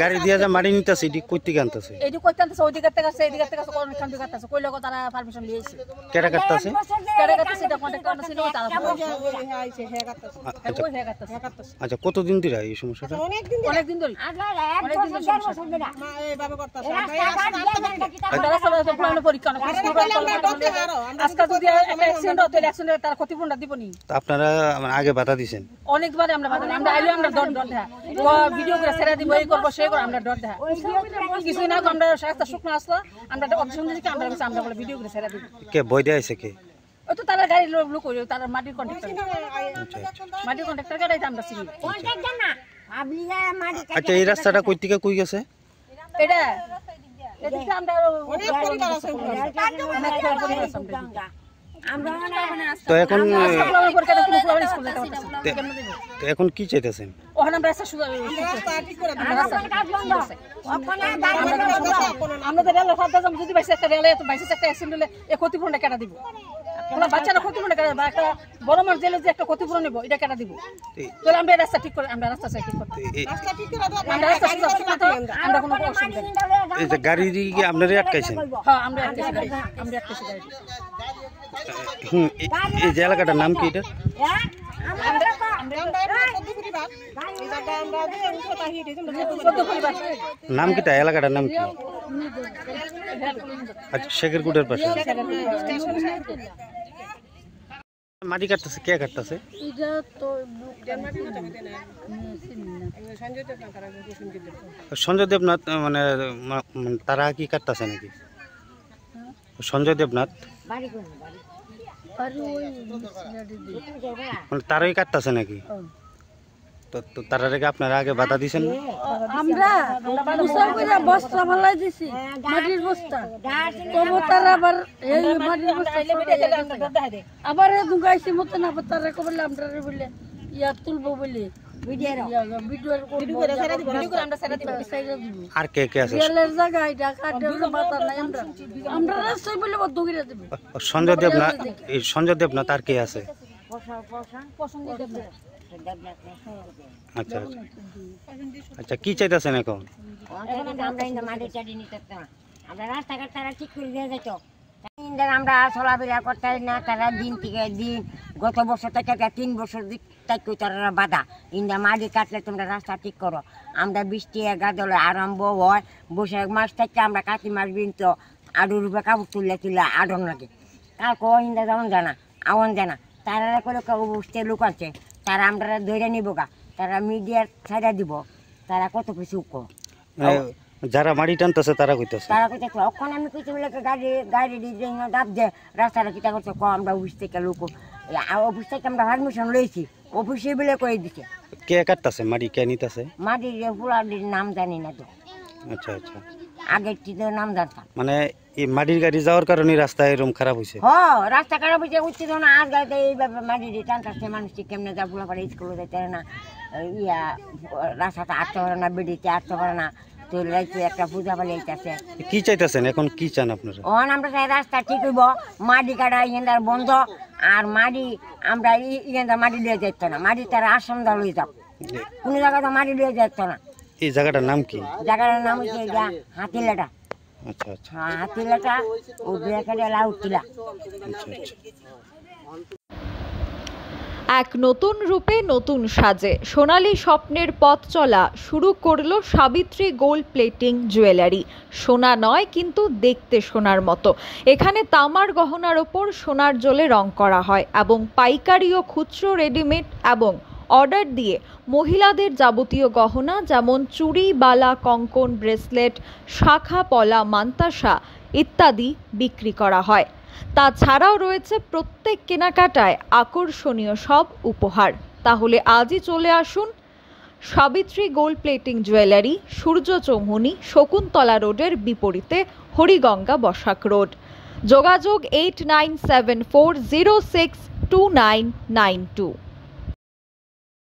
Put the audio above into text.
গাড়ি দিয়ে যা মাটি নিতেছে এটি কই থেকে আনতেছে? এটি কইতে আনতেছে ওই দিকে থেকে আছে এই দিকে থেকে আছে কোন খান থেকে আছে কইলে কো তারা পারমিশন লিয়েছে। কেডা কাটতাছে? কেডা কাটতাছে এটা কন্টাক্ট ছিল তারা আইছে হে কাটতাছে। আচ্ছা কতদিন ধরে এই সমস্যাটা? অনেক দিন ধরে অনেক দিন ধরে মা এইভাবে করতেছে আমরা রাস্তা পুরো পরীক্ষা না আজকে যদি একটা অ্যাক্সিডেন্ট হতো অ্যাক্সিডেন্ট তার ক্ষতিপূরণ দিবনি। আপনারা আগে বাধা দিবেন? অনেকবার আমরা বাধা আমরা আইলে আমরা ডর দেখা ভিডিও করে ছেড়ে দিব এই করব সেই করব আমরা ডর দেখা কিছু না আমরা রাস্তা শুকনো আসলো আমরা অপশন দিছি আমরা বলে ভিডিও করে ছেড়ে দিব। কে বই দেয়ছে কে? ওই তো তারা গাড়ি লোক কইলো তারা মাটির কন্ট্রাক্টর মাটির কন্ট্রাক্টর গাড়ি আমরা চিনি কন্ট্রাক্টর না আবলিয়া মাটি। আচ্ছা এই রাস্তাটা কই থেকে কই গেছে? এটা এদিকে আমরা অনেক পরিবার আছে তো এখন কি চাইতেছেন? ক্ষতিপূরণটা কেটা দিব বাচ্চারা ক্ষতিপূরণ একটা বড় মানুষ জেলে যে একটা ক্ষতিপূরণ নেবো এটা কেটা দিব। তাহলে আমরা রাস্তা ঠিক করে আমরা রাস্তা ঠিক করতে আমরা কোনো অসুবিধা নেই। এই যে গাড়ি দিয়ে আপনারা আটকাইছেন? হ্যাঁ আমরা আটকাইছি গাড়ি আমরা আটকাইছি গাড়ি। এই যে এলাকাটার নাম কি এটা? নাম কিটা এলাকাটার নাম কি? আচ্ছা শেখেরকুটের পাশে মাটি কাটতেছে কে কাটতেছে? সঞ্জয় দেবনাথ মানে তারা কি কাটতেছে নাকি? সঞ্জয় দেবনাথ মানে তারাই কাটতেছে নাকি? তো তারা রেখে আপনারা আগে বাধা দিয়েছেন? আমরা বস্তা ফেলাই দিছি মাটির বস্তা তারা আবার এই মাটির বস্তা আবার ঢুকাইছি মতন আবার তারা কবলে আমরা বললে ইয়া তুলবো বলে আর কে কে আছে? সঞ্জয় দেবনাথ এই সঞ্জয় দেবনাথ আর কে আছে? আচ্ছা আচ্ছা কি চাইতেছেন এখন? আমরা রাস্তাঘাট তারা ঠিক করে দিয়ে যেত আমরা চলাফেরা করতে না তারা দিন থেকে দিন গত বছর থেকে 3 বছর থেকে তারা বাধা ইন্দা মাটি কাটলে তোমরা রাস্তা ঠিক করো। আমরা বৃষ্টি গাদলে আরম্ভ হয় বৈশাখ মাস থেকে আমরা কাতি মাস বিনত আডুর রূপে কাপড় তুলে আডন লাগে কালকে ইন্দা যেমন জানা আওয়ান জানা তারা করে বুঝতে লোক আছে তারা আমরা ধরে নিব গা তারা মিডিয়ার ছাড়া দিব তারা কত কিছু যারা মাটি টানতেছে তারা কইতেছে ওখানে আমি কিছু গাড়ি ডাব দে রাস্তাটা কিটা করছে আমরা অফিস থেকে লোক অফিস থেকে আমরা পারমিশন লইছি অফিসে বলে কয়ে দিছে। কে কাটতেছে মাটি কে নিতেছে? মাটির ফুলার নাম জানি না তো। আচ্ছা আচ্ছা আগের নাম জানতাম মানে এই মাটির গাড়ি যাওয়ার কারণে রাস্তা এরকম খারাপ হয়েছে? হ্যাঁ রাস্তা খারাপ হয়েছে উচিত না আজ গাড়িতে এইভাবে মাটির টানতেছে মানুষ কেমনে যা ফুলা পারে স্কুলে যেতে না ইয়া রাস্তাটা আটতে পারে না বেডিতে আটতে পারে না তো একটা পূজা পালি আছে। কি চাইতেছেন এখন কি চান আপনারা? আমরা চাই রাস্তা ঠিক হইব মাটি কাটা ইন্দার বন্ধ আর মাটি আমরা ইন্দার মাটি লিয়ে যেত না মাটি তারা আসাম দা লই যাও কোন জায়গা তো মাটি লিয়ে যেত না। এই জায়গাটার নাম কি? জায়গাটার নাম হচ্ছে হাতিলাটা। আচ্ছা আচ্ছা হাতিলাটা ও ব্রেকেটে লাউটিলা। আচ্ছা আচ্ছা এক নতুন রূপে নতুন সাজে সোনালী স্বপ্নের পথ চলা শুরু করলো সাবিত্রী গোল্ড প্লেটিং জুয়েলারি। সোনা নয় কিন্তু দেখতে সোনার মতো। এখানে তামার গহনার ওপর সোনার জলে রং করা হয় এবং পাইকারি ও খুচরো রেডিমেড এবং অর্ডার দিয়ে মহিলাদের যাবতীয় গহনা যেমন চুড়ি বালা কঙ্কন ব্রেসলেট শাখা পলা মান্তাসা ইত্যাদি বিক্রি করা হয়। তাছাড়াও রয়েছে প্রত্যেক কেনাকাটায় আকর্ষণীয় সব উপহার। তাহলে আজই চলে আসুন সাবিত্রী গোল্ড প্লেটিং জুয়েলারি, সূর্য চৌমুহনী, শকুন্তলা রোডের বিপরীতে হরিগঙ্গা বসাক রোড। যোগাযোগ 8974062992।